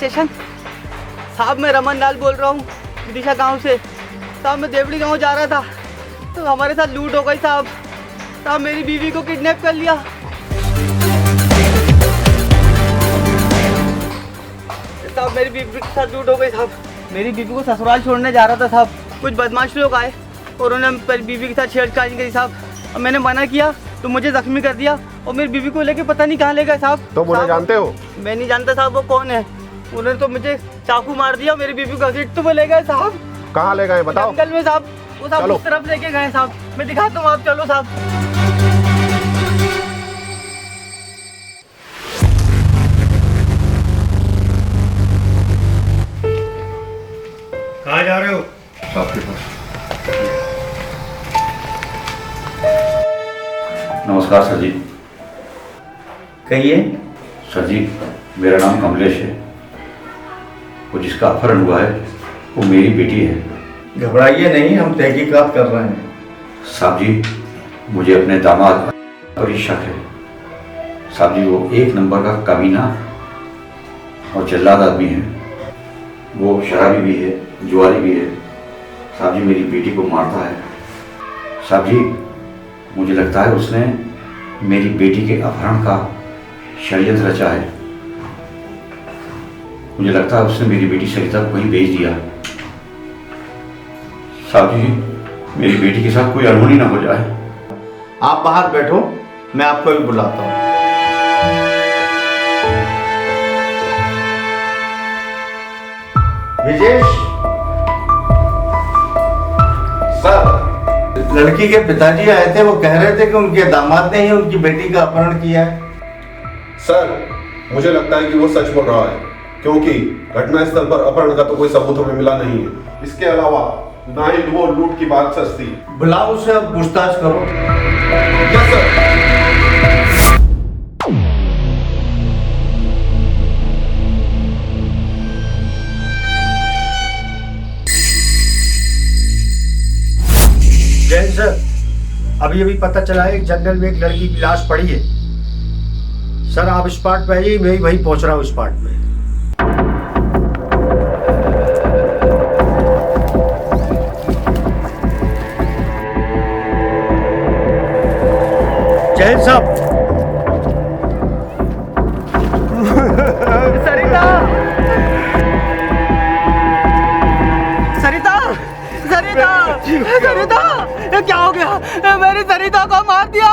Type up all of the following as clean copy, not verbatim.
Station. साहब मैं रमन लाल बोल रहा हूँ विदिशा गांव से। साहब मैं देवड़ी गांव जा रहा था तो हमारे साथ लूट हो गई साहब। साहब मेरी बीवी को किडनैप कर लिया। साहब मेरी बीवी के साथ लूट हो गई साहब। मेरी बीवी को ससुराल छोड़ने जा रहा था साहब। कुछ बदमाश लोग आए और उन्होंने बीवी के साथ छेड़छाड़ करी साहब। और मैंने मना किया तो मुझे जख्मी कर दिया और मेरी बीवी को लेके पता नहीं कहाँ ले गए साहब। तो मुझे जानते हो? मैं नहीं जानता साहब वो कौन है। उन्होंने तो मुझे चाकू मार दिया। मेरी बीवी को घसीट तो ले गए साहब। कहाँ ले गए बताओ? जंगल में साहब। वो साहब उस तरफ लेके गए साहब। मैं दिखाता हूँ, आप चलो साहब। कहाँ जा रहे हो? आपके पास। नमस्कार सर जी। कहिए। सर जी मेरा नाम कमलेश है। वो जिसका अपहरण हुआ है वो मेरी बेटी है। घबराइए नहीं, हम तहकीकात कर रहे हैं। साहब जी मुझे अपने दामाद पर ही शक है। साहब जी वो एक नंबर का कमीना और जल्लाद आदमी है। वो शराबी भी है, जुआरी भी है। साहब जी मेरी बेटी को मारता है। साहब जी मुझे लगता है उसने मेरी बेटी के अपहरण का षड्यंत्र रचा है। मुझे लगता है उसने मेरी बेटी सरिता को वहीं भेज दिया। साहब जी मेरी बेटी के साथ कोई अनहोनी ना हो जाए। आप बाहर बैठो, मैं आपको भी बुलाता हूँ। विजेश सर, लड़की के पिताजी आए थे। वो कह रहे थे कि उनके दामाद ने ही उनकी बेटी का अपहरण किया है। सर मुझे लगता है कि वो सच बोल रहा है, क्योंकि घटनास्थल पर अपहरण का तो कोई सबूत हमें मिला नहीं है। इसके अलावा ना ही वो लूट की बात सच थी। बुलाओ उसे, अब पूछताछ करो। Yes sir. जैन सर, अभी पता चला है कि जंगल में एक लड़की की लाश पड़ी है। सर आप स्पॉट पे आइए, मैं वहीं पहुंच रहा हूँ स्पॉट पे। जैन साहब। सरिता, सरिता, सरिता, सरिता, ये क्या हो गया? मेरी सरिता को मार दिया।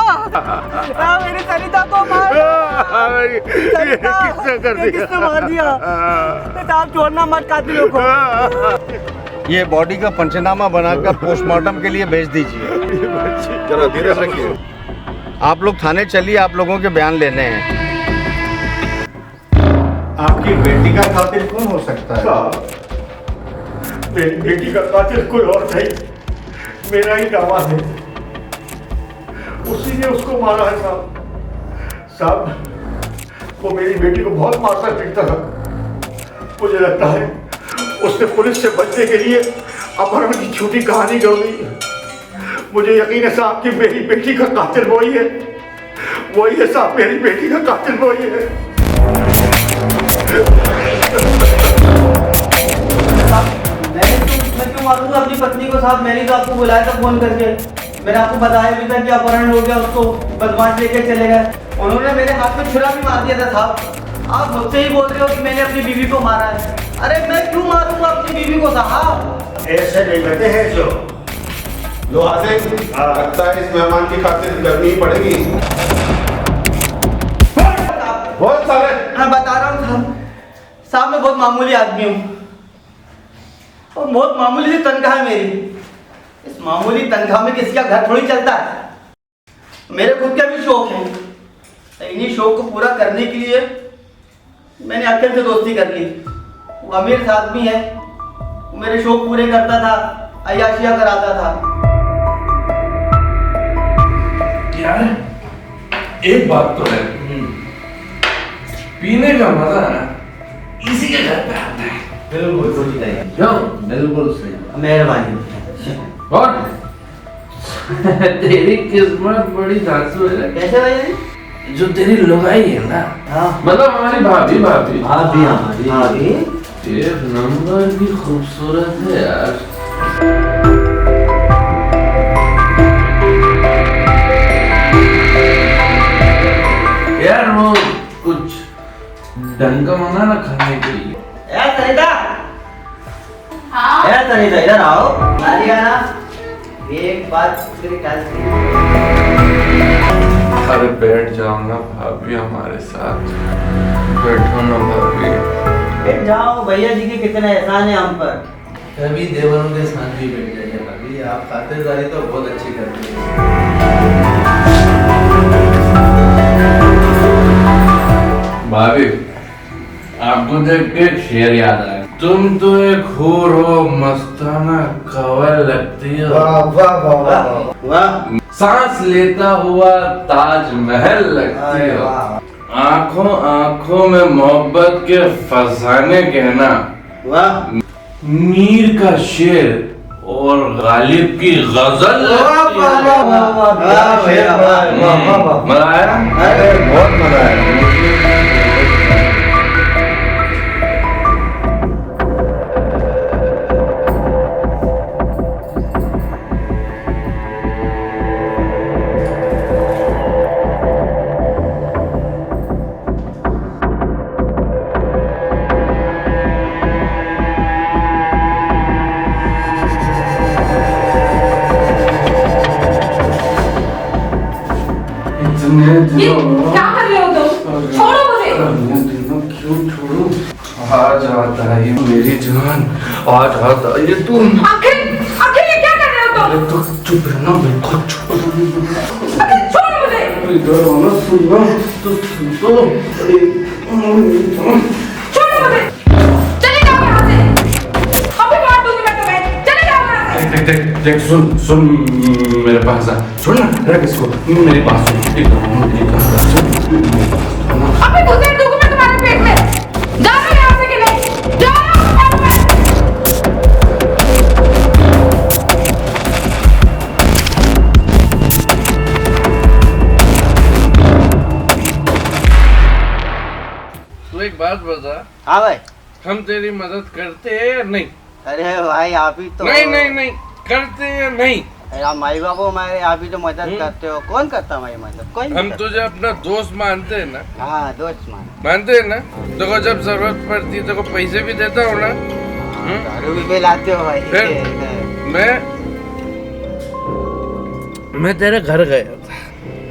मेरी सरिता को मार दिया। किसने मार दिया? साहब छोड़ना मत कातिलों को। ये बॉडी का पंचनामा बनाकर पोस्टमार्टम के लिए भेज दीजिए। जरा धीरे से रखिए। आप लोग थाने चलिए, आप लोगों के बयान लेने हैं। आपकी बेटी का कातिल कौन हो सकता है? मेरी बेटी का कातिल कोई और नहीं, मेरा ही दामाद है। उसी ने उसको मारा है साहब। वो मेरी बेटी को बहुत मारता पीटता था। मुझे लगता है उसने पुलिस से बचने के लिए अपहरण की झूठी कहानी गढ़ दी। मुझे यकीन है साहब कि मेरी बेटी का कातिल वही है। वही है साहब, मेरी बेटी का कातिल वही है। मैं क्यों मारूंगा अपनी पत्नी को साहब? मैंने तो आपको बुलाया था फोन करके। मैंने आपको बताया भी था कि अपहरण हो गया, उसको बदमाश लेके चले गए। उन्होंने मेरे हाथ में छुरा भी मार दिया था साहब। आप मुझसे ही बोल रहे हो कि मैंने अपनी बीवी को मारा है। अरे मैं क्यों मारूंगा अपनी बीवी को साहब? ऐसे नहीं कहते हैं जो लो हासिल, लगता है इस मेहमान की खातिर करनी ही पड़ेगी। बहुत सारे। मैं बता रहा हूँ साहब, साहब मैं बहुत मामूली आदमी हूँ और बहुत मामूली सी तनख्वाह है मेरी। इस मामूली तनख्वाह में किसी का घर थोड़ी चलता है। मेरे खुद के भी शौक हैं। इन्हीं शौक को पूरा करने के लिए मैंने अखिल से दोस्ती कर ली। वो अमीर आदमी है, वो मेरे शौक पूरे करता था, अय्याशियाँ कराता था। यार एक बात तो है, पीने का मजा ना इसी के घर पे आता है। बिल्कुल बिल्कुल सही। मेहरबानी। और तेरी किस्मत बड़ी धांसू है। कैसे भाई? जो तेरी लुगाई है ना, हाँ मतलब हमारी भाभी भाभी भाभी हमारी भाभी एक नंबर की खूबसूरत है यार। यार वो कुछ ढंग का मंगा ना खाने के लिए। सरिता हाँ सरिता इधर आओ। आलिया ना एक बात तेरे ख्याल से अरे बैठ जाओ ना भाभी हमारे साथ, बैठो ना भाभी। बैठ जाओ, भैया जी के कितने एहसान है हम पर। कभी देवरों के साथ भी बैठ जाइए भाभी, आप खातिरदारी तो बहुत अच्छी करती है। भाभी आपको देख के एक शेर याद आया, तुम तो एक हूर हो, मस्ताना कवल लगती हो, वाह वाह वाह वाह वाह सांस लेता हुआ ताजमहल लगती हो, आंखों आंखों में मोहब्बत के फसाने कहना, वाह मीर का शेर और गालिब की गजल लगती है। मजा आया? अरे बहुत मजा आया। इतने ये दिनों क्या कर रहे हो तुम? छोड़ो मुझे। क्यों छोड़ू? आज आता है ये मेरी जान, आज आता है ये तू। आखिर आखिर ये क्या कर रहे हो तुम? अरे तो चुप रहना, बिल्कुल चुप रहना। अरे छोड़ मुझे। इधर आना, सुनना तो सुन तो। छोड़ो मुझे। चले जाओ यहाँ से। अभी मार दूंगी मैं तुम्हें। चले जाओ यहाँ से। देख देख देख, सुन सुन मेरे पास आ, सुन ना, रख इसको मेरी बात सुन, एक अभी घुसेड़ दूंगी मैं तुम्हारे पेट में। जाओ यहाँ से के लिए। जाओ। तू एक बात बता, हाँ भाई। हम तेरी मदद करते हैं या नहीं? अरे भाई आप ही तो नहीं नहीं नहीं, करते हैं या नहीं? आप माई बापू हमारे, आप ही तो मदद करते हो। कौन करता हमारी मदद? कोई नहीं हम करता। तुझे अपना दोस्त मानते हैं ना, हाँ दोस्त मान। मानते हैं ना? देखो जब जरूरत पड़ती है तो पैसे भी देता हूँ ना। दारू भी पिलाते हो भाई। फिर मैं तेरे घर गया था,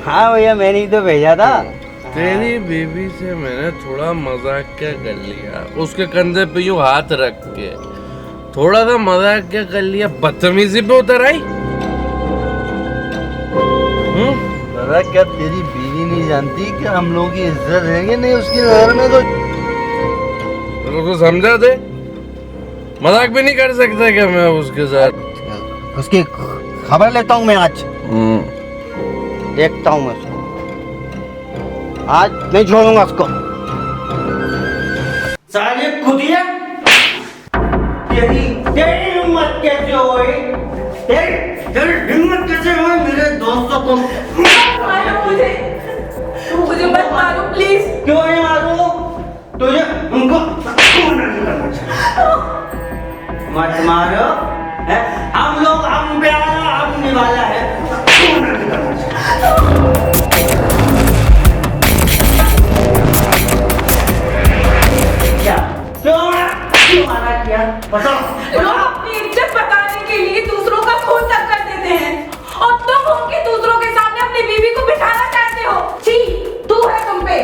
हाँ भैया मैंने ही तो भेजा था। तेरी बीवी से मैंने थोड़ा मजाक क्या कर लिया, उसके कंधे पे यूं हाथ रख के थोड़ा सा मजाक क्या कर लिया, बदतमीजी पे उतर आई। दादा क्या तेरी बीवी नहीं जानती कि हम लोगों की इज्जत है कि नहीं उसकी नजर में? तो समझा दे, मजाक भी नहीं कर सकता क्या मैं उसके साथ? उसकी खबर लेता हूँ मैं आज। देखता हूँ मैं उसको, आज नहीं छोड़ूंगा उसको। साले खुदिया, तेरी तेरी हिम्मत कैसे हुई? तेरी हिम्मत कैसे हुई मेरे दोस्तों को? मारो मुझे। मुझे मत मारो प्लीज। क्यों नहीं मारूं? तुझे उनको मत मारो। हम लोग हम प्यारा हम निवाला है। क्या क्यों मारा किया बताओ। लोग अपनी इज्जत बताने के लिए दूसरों का खून तक कर देते हैं और तुम उनके दूसरों के सामने अपनी बीवी को बिठाना चाहते हो। छी, तू है तुम पे।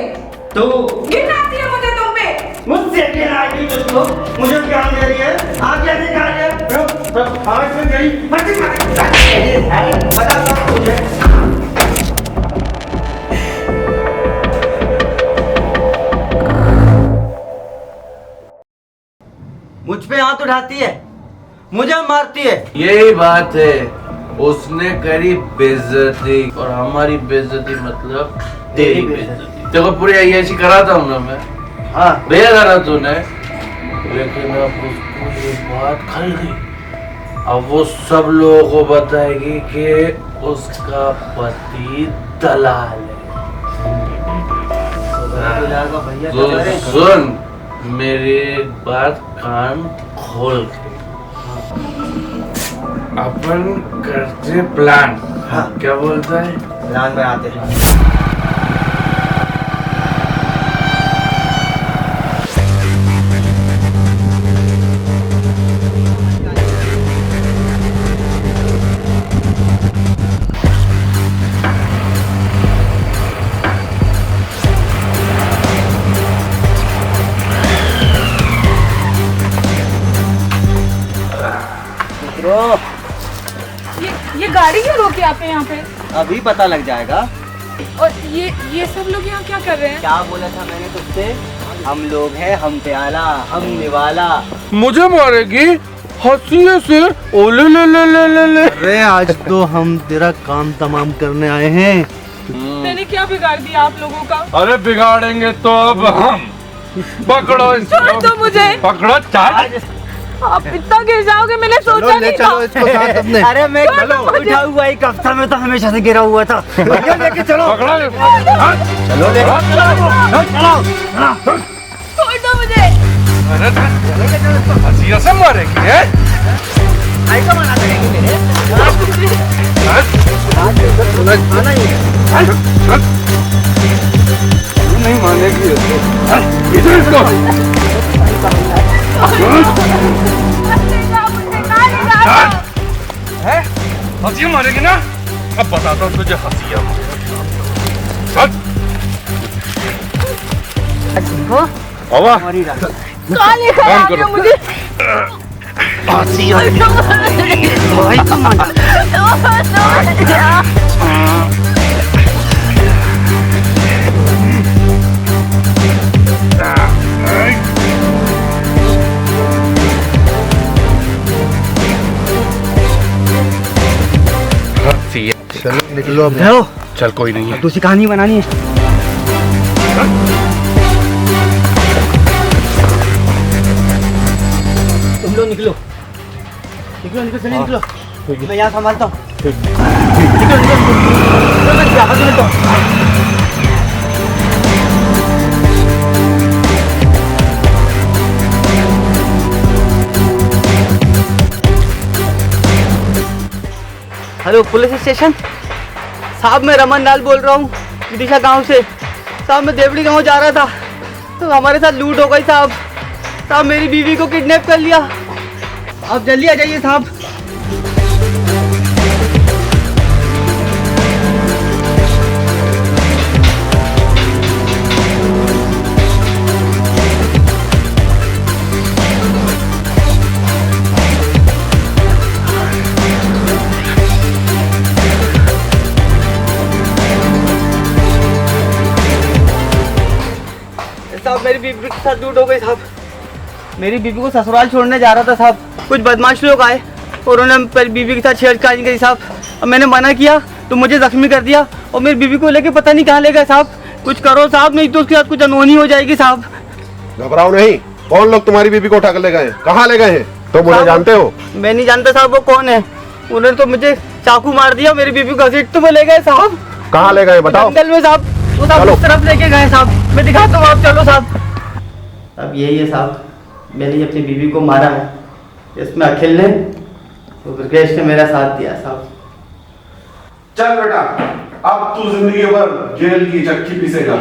तू घिन आती है मुझे तुम पे। मुझसे घिन आती तुझको? मुझे क्या दे रही है? आप क्या दिखा रही है? आवाज में गई बता सब मुझे। मुझ पे हाथ उठाती है, मुझे मारती है। यही बात है, उसने करी बेइज्जती और हमारी बेइज्जती मतलब तेरी बेइज्जती। देखो पूरी अय्याशी कराता हूँ ना मैं, हाँ भेजा था ना तूने, लेकिन अब उसको ये बात खल गई। अब वो सब लोगों को बताएगी कि उसका पति दलाल है। तो सुन मेरी एक बात कान खोल के, अपन करते प्लान। हाँ। क्या बोलता है? प्लान बनाते हैं। ये गाड़ी क्यों रोकी आपने यहाँ पे? अभी पता लग जाएगा। और ये सब लोग यहाँ क्या कर रहे हैं? क्या बोला था मैंने तुझसे? हम लोग हैं, हम प्याला, हम निवाला। मुझे मारेगी हंसी से? ओले ले ले ले ले ले। अरे आज तो हम तेरा काम तमाम करने आए हैं। मैंने क्या बिगाड़ दिया आप लोगों का? अरे बिगाड़ेंगे तो अब हम। पकड़ो इसको। छोड़ दो मुझे। पकड़ो चाल। आप इतना गिर जाओगे मैंने सोचा नहीं था। इसको साथ अपने। अरे मैं उठा हुआ एक हफ्ता में तो हमेशा से गिरा हुआ था। लेके चलो। पकड़ो। चलो चलो। छोड़ दो मुझे। अरे हंसी से मारेगी है? ऐसा मना करेंगे मेरे। नहीं मानेगी इधर इसको। हंसी मारेगी ना? अब बताता हूँ तुझे हंसिया। काले खा करो। मुझे। चलो निकलो अब। चल कोई नहीं है। दूसरी कहानी बनानी है। तुम लोग निकलो निकलो निकलो चलिए निकलो। मैं यहाँ संभालता हूँ। निकलो निकलो निकलो। मैं यहाँ से मिलता हूँ। हेलो पुलिस स्टेशन साहब, मैं रमन लाल बोल रहा हूँ विदिशा गांव से। साहब मैं देवड़ी गांव जा रहा था तो हमारे साथ लूट हो गई साहब। साहब मेरी बीवी को किडनैप कर लिया। आप जल्दी आ जाइए साहब। साहब मेरी बीवी के साथ लूट हो गई साहब। मेरी बीवी को ससुराल छोड़ने जा रहा था साहब। कुछ बदमाश लोग आए और उन्होंने मेरी बीवी के साथ छेड़छाड़ी करी साहब। अब मैंने मना किया तो मुझे जख्मी कर दिया और मेरी बीवी को लेके पता नहीं कहाँ ले गए साहब। कुछ करो साहब, नहीं तो उसके साथ कुछ अनहोनी हो जाएगी साहब। घबराओ नहीं। कौन लोग तुम्हारी बीबी को उठा कर ले गए? कहाँ ले गए हैं? तो मुझे जानते हो? मैं नहीं जानता साहब वो कौन है। उन्होंने तो मुझे चाकू मार दिया, मेरी बीवी को घसीट तो वो ले गए साहब। कहाँ ले गए बताओ? जंगल में साहब। वो साहब उस तरफ लेके गए साहब। मैं दिखाता हूँ, आप चलो साहब। अब यही है साहब, मैंने अपनी बीवी को मारा है। इसमें अखिल ने तो ब्रिकेश ने मेरा साथ दिया साहब। चल बेटा, अब तू जिंदगी भर जेल की चक्की पीसेगा।